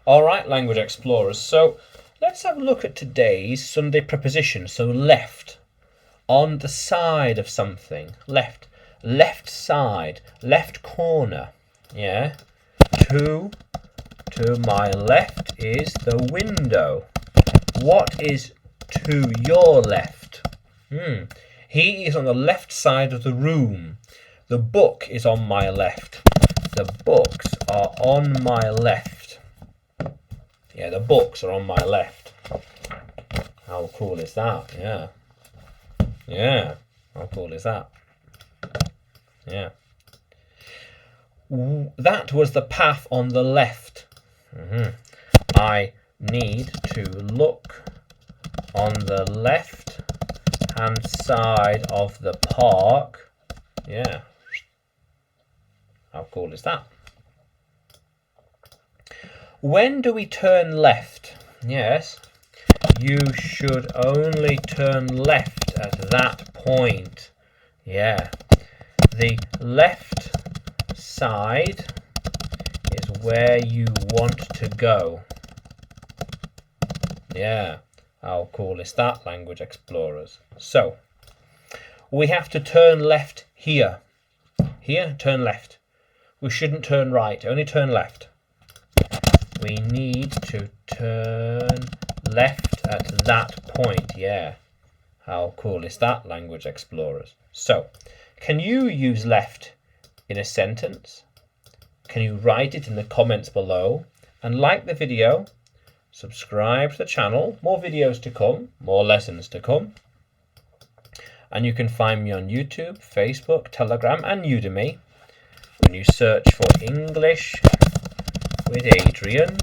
All right, language explorers. So let's have a look at today's Sunday preposition. So left, on the side of something. Left, left side, left corner. Yeah. To my left is the window. What is to your left? He is on the left side of the room. The book is on my left. The books are on my left. Yeah, the books are on my left. How cool is that? Yeah. Yeah. How cool is that? Yeah. That was the path on the left. I need to look on the left hand side of the park. Yeah. How cool is that? When do we turn left? Yes, you should only turn left at that point. Yeah, the left side is where you want to go. Yeah, how cool is that, language explorers? So, we have to turn left here. Here, turn left. We shouldn't turn right, only turn left. We need to turn left at that point. Yeah, how cool is that, language explorers? So, can you use left in a sentence? Can you write it in the comments below? And like the video, subscribe to the channel, more videos to come, more lessons to come. And you can find me on YouTube, Facebook, Telegram and Udemy when you search for English with Adrian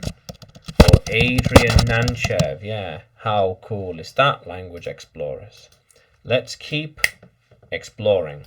or Adrian Nanchev. Yeah, how cool is that, language explorers? Let's keep exploring.